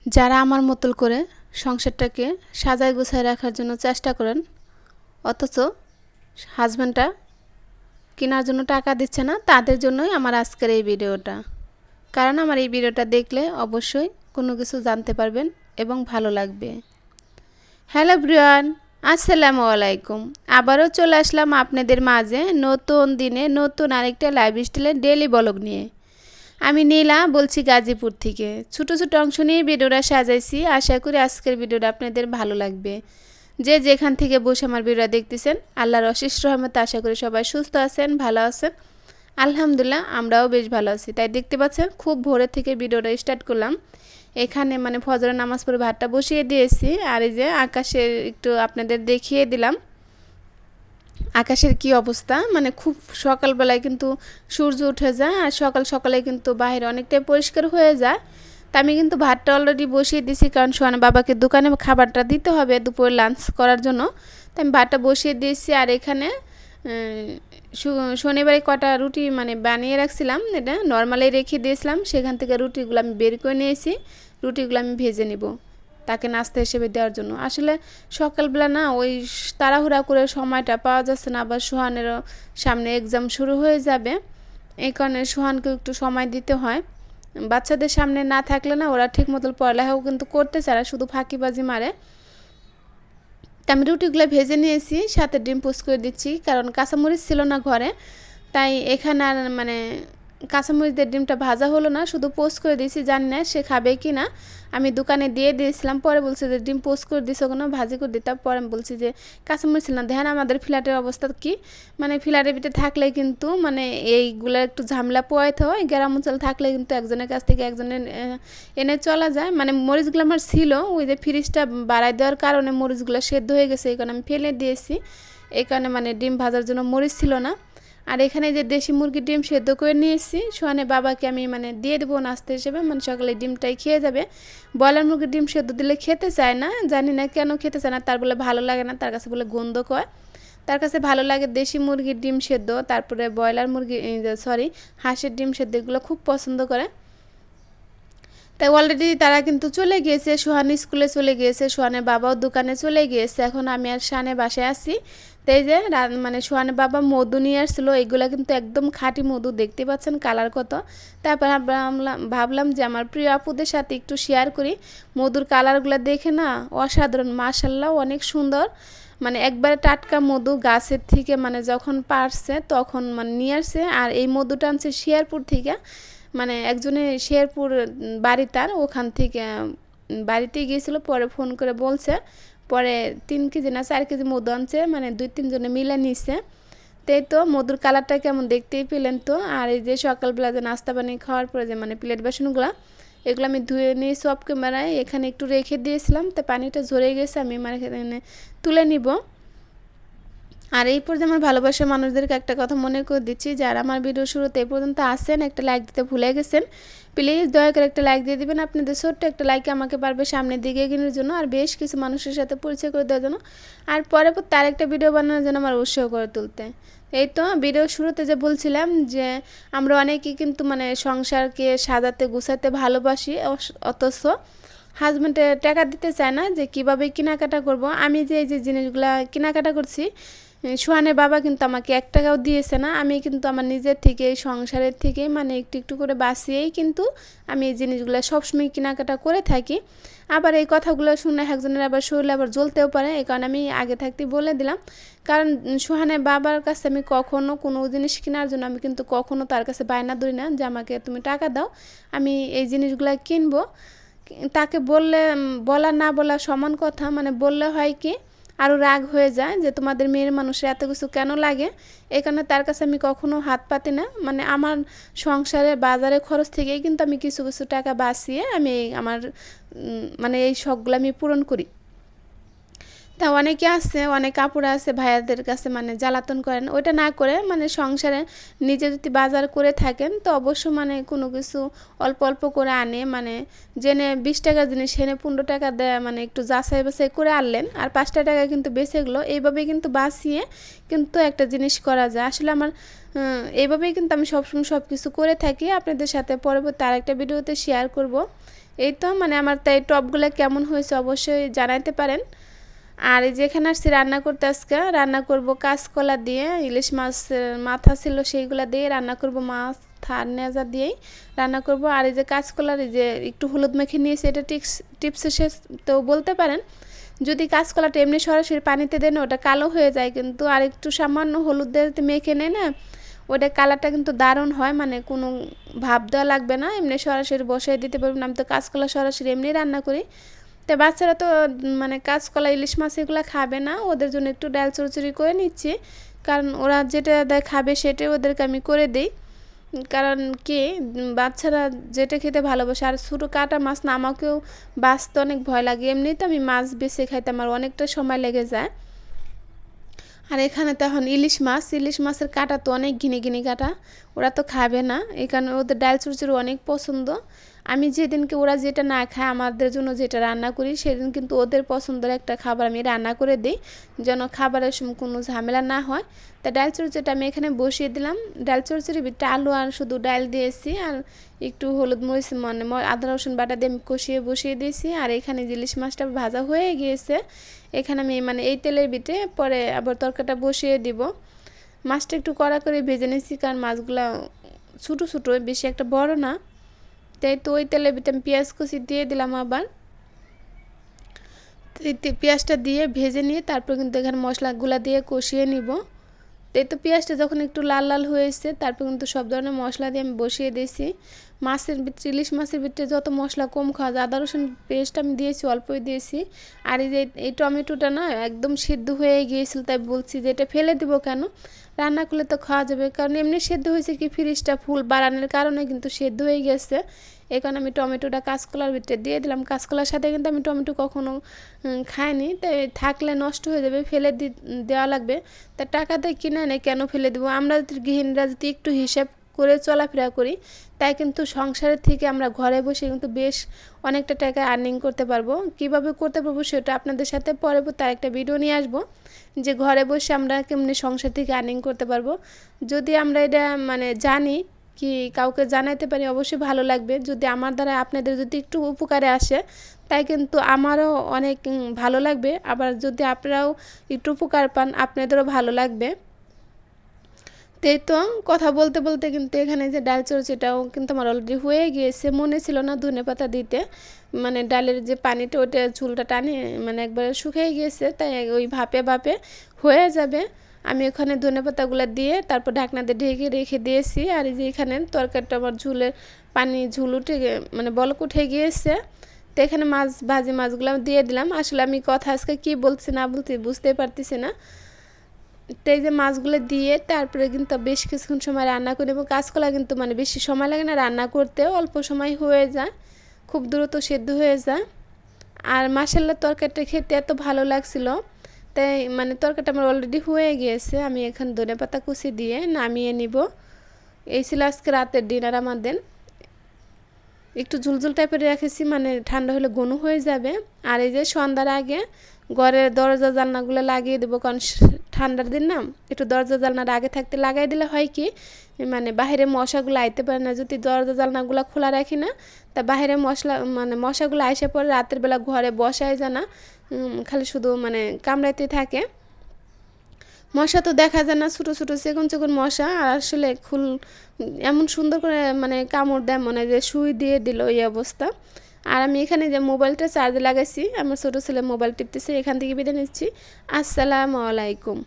যারা আমার মতো করে সংসারটাকে সাজায় গুছায় রাখার জন্য চেষ্টা করেন, অথচ হাজব্যান্ডটা কেনার জন্য টাকা দিচ্ছে না, তাদের জন্যই আমার আজকের এই ভিডিওটা। কারণ আমার এই ভিডিওটা দেখলে অবশ্যই কোনো কিছু জানতে পারবেন এবং ভালো লাগবে। হ্যালো এভরিওয়ান, আসসালামু আলাইকুম। আবারও চলে আসলাম আপনাদের মাঝে নতুন দিনে নতুন আরেকটা লাইফস্টাইলের ডেইলি ব্লগ নিয়ে। আমি নীলা বলছি গাজীপুর থেকে। ছোটো ছোটো অংশ নিয়ে ভিডিওটা সাজাইছি। আশা করি আজকের ভিডিওটা আপনাদের ভালো লাগবে। যে যেখান থেকে বসে আমার ভিডিওটা দেখতেছেন, আল্লাহর অশেষ রহমতে আশা করি সবাই সুস্থ আছেন, ভালো আছেন। আলহামদুলিল্লাহ আমরাও বেশ ভালো আছি। তাই দেখতে পাচ্ছেন খুব ভোরের থেকে ভিডিওটা স্টার্ট করলাম। এখানে ফজরের নামাজ পড়ে ভাতটা বসিয়ে দিয়েছি। আর এই যে আকাশের একটু আপনাদের দেখিয়ে দিলাম আকাশের কি অবস্থা। খুব সকালবেলায় কিন্তু সূর্য উঠে যায়, আর সকাল সকালে কিন্তু বাইরে অনেকটাই পরিষ্কার হয়ে যায়। তা আমি কিন্তু ভাতটা অলরেডি বসিয়ে দিয়েছি, কারণ সোহানা বাবাকে দোকানে খাবারটা দিতে হবে দুপুরে লাঞ্চ করার জন্য। তাই আমি ভাতটা বসিয়ে দিয়েছি। আর এখানে শনিবারে কটা রুটি বানিয়ে রাখছিলাম, এটা নর্মালি রেখে দিয়েছিলাম। সেখান থেকে রুটিগুলো আমি বের করে নিয়েছি। রুটিগুলো আমি ভেজে নিব তাকে নাস্তা হিসেবে দেওয়ার জন্য। আসলে সকালবেলা না ওই তাড়াহুড়া করে সময়টা পাওয়া যাচ্ছে না, আবার সোহানেরও সামনে এক্সাম শুরু হয়ে যাবে। এই কারণে সোহানকে একটু সময় দিতে হয়। বাচ্চাদের সামনে না থাকলে না ওরা ঠিক মতো পড়ালেখাও কিন্তু করতে চায় না, শুধু ফাঁকিবাজি মারে। তা আমি রুটিগুলো ভেজে নিয়েছি, সাথে ডিম পোস্ট করে দিচ্ছি, কারণ কাঁচামরিচ ছিল না ঘরে। তাই এখানে আর কাঁচামরিচ দিয়ে ডিমটা ভাজা হলো না, শুধু পোস্ট করে দিয়েছি। জানি না সে খাবে কি না। আমি দোকানে দিয়ে দিয়েছিলাম, পরে বলছে যে ডিম পোস্ট করে দিছো কোনো, ভাজি করে দিতাম। পরে আমি বলছি যে কাঁচামরিচ ছিল না। দেখেন আমাদের ফ্ল্যাটের অবস্থা কি, ফ্ল্যাটের ভিতরে থাকলে কিন্তু এইগুলো একটু ঝামেলা পোয়াইতে হয়। গ্রাম অঞ্চল থাকলে কিন্তু একজনের কাছ থেকে একজনের এনে চলা যায়। মরিচগুলো আমার ছিল, ওই যে ফ্রিজটা বাড়াই দেওয়ার কারণে মরিচগুলো সেদ্ধ হয়ে গেছে, এই কারণে আমি ফেলে দিয়েছি। এই কারণে ডিম ভাজার জন্য মরিচ ছিল না। আর এখানে যে দেশি মুরগির ডিম সেদ্ধ করে নিয়েছি, সোহানের বাবাকে আমি দিয়ে দেবো নাস্তা হিসেবে। সকালে ডিমটাই খেয়ে যাবে। ব্রয়লার মুরগির ডিম সেদ্ধ দিলে খেতে চায় না, জানি না কেন খেতে চায় না। তার বলে ভালো লাগে না, তার কাছে বলে গন্ধ কয়। তার কাছে ভালো লাগে দেশি মুরগির ডিম সেদ্ধ, তারপরে ব্রয়লার মুরগি হাঁসের ডিম সেদ্ধ, এগুলো খুব পছন্দ করে। তাই অলরেডি তারা কিন্তু চলে গিয়েছে, সোহান স্কুলে চলে গিয়েছে, সোহানের বাবাও দোকানে চলে গিয়েছে। এখন আমি আর শানে বাসায় আছি। তাই যে সোহানের বাবা মধু নিয়ে আসছিলো, এইগুলো কিন্তু একদম খাঁটি মধু, দেখতে পাচ্ছেন কালার কত। তারপর ভাবলাম যে আমার প্রিয় আপুদের সাথে একটু শেয়ার করি। মধুর কালারগুলো দেখে না অসাধারণ, মাশাআল্লাহ অনেক সুন্দর। একবারে টাটকা মধু গাছের থেকে যখন পারছে তখন নিয়ে আসছে। আর এই মধুটা আনছে শেরপুর থেকে, একজনে শেরপুর বাড়ি, তার ওখান থেকে বাড়িতে গিয়েছিল। পরে ফোন করে বলছে, পরে 3 কেজি না 4 কেজি মধু আনছে, 2-3 জনে মিলে নিছে। তাই তো মধুর কালারটা কেমন দেখতেই পেলেন তো। আর এই যে সকালবেলা যে নাস্তা বানিয়ে খাওয়ার পরে যে প্লেট বাসনগুলো, এগুলো আমি ধুয়ে নিয়ে সব ক্যামেরায় এখানে একটু রেখে দিয়েছিলাম। তো পানিটা ঝরে গেছে, আমি তুলে নিব। আর এই পর্যন্ত আমার ভালোবাসার মানুষদেরকে একটা কথা মনে করে দিচ্ছি, যারা আমার ভিডিও শুরুতে এই পর্যন্ত আসেন একটা লাইক দিতে ভুলে গেছেন, প্লিজ দয়া করে একটা লাইক দিয়ে দিবেন। আপনাদের ছোট্ট একটা লাইকে আমাকে পারবে সামনের দিকে এগোনোর জন্য, আর বেশ কিছু মানুষের সাথে পরিচয় করে দেওয়ার জন্য, আর পরে তার একটা ভিডিও বানানোর জন্য আমার উৎসাহ করে তুলতে। এই তো ভিডিও শুরুতে যে বলছিলাম যে আমরা অনেকেই কিন্তু সংসারকে সাজাতে গুছাতে ভালোবাসি, অথচ হাজব্যান্ডে টাকা দিতে চায় না যে কীভাবে কেনাকাটা করব। আমি যে এই যে জিনিসগুলো কেনাকাটা করছি, সোহানের বাবা কিন্তু আমাকে 1 টাকাও দিয়েছে না। আমি কিন্তু আমার নিজের থেকে, সংসারের থেকে একটু একটু করে বাঁচিয়েই কিন্তু আমি এই জিনিসগুলো সবসময় কেনাকাটা করে থাকি। আবার এই কথাগুলো শুনে একজনের আবার শরীরে আবার জ্বলতেও পারে, এই কারণে আমি আগে থাকতে বলে দিলাম। কারণ সোহানের বাবার কাছে আমি কখনো কোনো জিনিস কেনার জন্য আমি কিন্তু কখনো তার কাছে বায়না ধরি না যে আমাকে তুমি টাকা দাও, আমি এই জিনিসগুলো কিনবো। তাকে বলা না বলা সমান কথা। বললে হয় কি আরও রাগ হয়ে যায় যে তোমাদের মেয়ের মানুষের এত কিছু কেন লাগে। এই কারণে তার কাছে আমি কখনো হাত পাতি না। আমার সংসারে বাজারে খরচ থেকেই কিন্তু আমি কিছু কিছু টাকা বাঁচিয়ে আমি আমার এই শখগুলো আমি পূরণ করি। তা অনেকে আছে, অনেক কাপড় আছে ভাইয়াদের কাছে জ্বালাতন করেন, ওইটা না করে সংসারে নিজে যদি বাজার করে থাকেন তো অবশ্য কোনো কিছু অল্প অল্প করে আনে, জেনে 20 টাকার জিনিস এনে 15 টাকা দেয়, একটু যাচাই বাছাই করে আনলেন, আর 5 টাকা কিন্তু বেঁচে গেলো। এইভাবে কিন্তু বাঁচিয়ে কিন্তু একটা জিনিস করা যায়। আসলে আমার এইভাবেই কিন্তু আমি সবসময় সব কিছু করে থাকি। আপনাদের সাথে পরবর্তী আরেকটা ভিডিওতে শেয়ার করব এই তো মানে আমার তাই টপগুলো কেমন হয়েছে অবশ্যই জানাইতে পারেন। আর এই যেখানে আসছি রান্না করতে, আজকে রান্না করব কাঁচকলা দিয়ে, ইলিশ মাছ মাথা ছিল সেইগুলো দিয়ে রান্না করব, মাছ থার নেজা দিয়েই রান্না করব। আর এই যে কাঁচকলার এই যে একটু হলুদ মেখে নিয়েছি, এটা টিপস শেষ তো বলতে পারেন। যদি কাঁচকলাটা এমনি সরাসরি পানিতে দেন ওটা কালো হয়ে যায়, কিন্তু আর একটু সামান্য হলুদ দিয়ে মেখে নেয় না, ওটা কালারটা কিন্তু দারুণ হয়, মানে কোনো ভাব দেওয়া লাগবে না, এমনি সরাসরি বসাই দিতে পারবেন। আমি তো কাঁচকলা সরাসরি এমনি রান্না করি। তো বাচ্চারা তো মানে কাঁচকলা ইলিশ মাছ এগুলো খাবে না, ওদের জন্য একটু ডাল চড়চড়ি করে নিচ্ছি, কারণ ওরা যেটা খাবে সেটাই ওদেরকে আমি করে দিই। কারণ কি বাচ্চারা যেটা খেতে ভালোবাসে, আর ছোটো কাটা মাছ না আমাকেও বাঁচতে অনেক ভয় লাগে, এমনি তো আমি মাছ বেছে খাইতে আমার অনেকটা সময় লেগে যায়। আর এখানে তো এখন ইলিশ মাছের কাটা তো অনেক ঘিনে ঘিনে কাটা, ওরা তো খাবে না, এই কারণে ওদের ডাল চুরচুরি অনেক পছন্দ। আমি যেদিনকে ওরা যেটা না খায় আমাদের জন্য যেটা রান্না করি, সেদিন কিন্তু ওদের পছন্দের একটা খাবার আমি রান্না করে দিই, যেন খাবারের সময় কোনো ঝামেলা না হয়। তা ডাল চুরচুরিটা আমি এখানে বসিয়ে দিলাম। ডাল চুরচুরি ভিতরে আলু আর শুধু ডাল দিয়েছি, আর একটু হলুদ মরিচ মানে আদা রসুন বাটা দিয়ে আমি কষিয়ে বসিয়ে দিয়েছি। আর এখানে ইলিশ মাছটা ভাজা হয়ে গিয়েছে, এখানে আমি মানে এই তেলের ভিতরে পরে আবার তরকারিটা বসিয়ে দিব। মাছটা একটু কড়া করে ভেজে নিয়েছি, কারণ মাছগুলো ছোটো ছোটো, বেশি একটা বড় না। তাই তো ওই তেলের ভিতরে আমি পেঁয়াজ কুচি দিয়ে দিলাম আবার। পেঁয়াজটা দিয়ে ভেজে নিয়ে তারপর কিন্তু এখানে মশলাগুলো দিয়ে কষিয়ে নিব। এই তো পেঁয়াজটা যখন একটু লাল লাল হয়েছে, তারপর কিন্তু সব ধরনের মশলা দিয়ে আমি বসিয়ে দিয়েছি। মাছের ভিতরে ইলিশ মাছের ভিতরে যত মশলা কম খাওয়া যায়, আদা রসুন পেস্ট আমি দিয়েছি, অল্পই দিয়েছি। আর এই যে এই টমেটোটা না একদম সিদ্ধ হয়ে গিয়েছিল, তাই বলছি যে এটা ফেলে দিব কেন, রান্না করলে তো খাওয়া যাবে, কারণ এমনি সেদ্ধ হয়েছে কি ফ্রিজটা ফুল বাড়ানোর কারণে কিন্তু সেদ্ধ হয়ে গেছে। এই কারণে আমি টমেটোটা কাঁচকলার ভিতরে দিয়ে দিলাম। কাঁচকলার সাথে কিন্তু আমি টমেটো কখনো খাইনি, তাই থাকলে নষ্ট হয়ে যাবে, ফেলে দেওয়া লাগবে। তা টাকা দিয়ে কিনে এনে কেন ফেলে দেবো, আমরা গৃহিণীরা যদি একটু হিসাব করে চলাফেরা করি, তাই কিন্তু সংসারের থেকে আমরা ঘরে বসে কিন্তু বেশ অনেকটা টাকা আর্নিং করতে পারবো। কিভাবে করতে পারবো সেটা আপনাদের সাথে পরে তার একটা ভিডিও নিয়ে আসবো, যে ঘরে বসে আমরা কেমনি সংসার থেকে আর্নিং করতে পারবো। যদি আমরা এটা মানে জানি কি কাউকে জানাইতে পারি, অবশ্যই ভালো লাগবে। যদি আমার দ্বারা আপনাদের যদি একটু উপকারে আসে, তাই কিন্তু আমারও অনেক ভালো লাগবে। আবার যদি আপনারাও একটু উপকার পান, আপনাদেরও ভালো লাগবে। তাই তো কথা বলতে বলতে কিন্তু এখানে যে ডাল চচ্চড়িটাও কিন্তু আমার অলরেডি হয়ে গিয়েছে। মনে ছিল না ধনেপাতা দিতে, মানে ডালের যে পানিটা ওটা ঝুলটা টানে মানে একবারে শুকিয়ে গিয়েছে, তাই ওই ভাপে ভাপে হয়ে যাবে। আমি ওখানে ধনেপাতাগুলো দিয়ে তারপর ঢাকনা দিয়ে ঢেকে রেখে দিয়েছি। আর এই যে এখানে তরকারিটা আমার ঝুলের পানি ঝুল উঠে মানে বলক উঠে গিয়েছে। তো এখানে ভাজি মাছগুলো দিয়ে দিলাম। আসলে আমি কথা আজকে কী বলছি না বলছি বুঝতে পারতেছি না। তো এই যে মাছগুলো দিয়ে তারপরে কিন্তু বেশ কিছুক্ষণ সময় রান্না করে নেব। কাঁচকলা কিন্তু মানে বেশি সময় লাগে না রান্না করতেও, অল্প সময় হয়ে যায়, খুব দ্রুত সেদ্ধ হয়ে যায়। আর মাশাআল্লাহ তরকারিটা খেতে এত ভালো লাগছিল, তাই মানে তরকারিটা আমার অলরেডি হয়ে গিয়েছে। আমি এখন ধনেপাতা কুচি দিয়ে নামিয়ে নিব। এই ছিল আজকে রাতের ডিনার আমাদের। একটু ঝুলঝুল টাইপের রেখেছি, মানে ঠান্ডা হলে ঘন হয়ে যাবে। আর এই যে সন্ধ্যার আগে ঘরের দরজা জানলাগুলো লাগিয়ে দেবো, কারণ ঠান্ডার দিন না, একটু দরজা জানলার আগে থাকতে লাগাই দিলে হয় কি মানে বাহিরে মশাগুলো আইতে পারে না। যদি দরজা জানলাগুলো খোলা রাখি না, তা বাহিরে মশাগুলো আইসা পরে রাতের বেলা ঘরে বসায় যায় না, খালি শুধু মানে কামড়াইতে থাকে। মশা তো দেখা যায় না, ছোটো ছোটো চিকন চিকন মশা, আর আসলে এমন সুন্দর করে মানে কামড় দেয়, মনে হয় যে সুই দিয়ে দিল এই অবস্থা। আর আমি এখানে যে মোবাইলটা চার্জে লাগাইছি, আমার ছোটো ছেলে মোবাইল টিপতেছে। এখান থেকে বিদায় নিচ্ছি। আসসালামু আলাইকুম।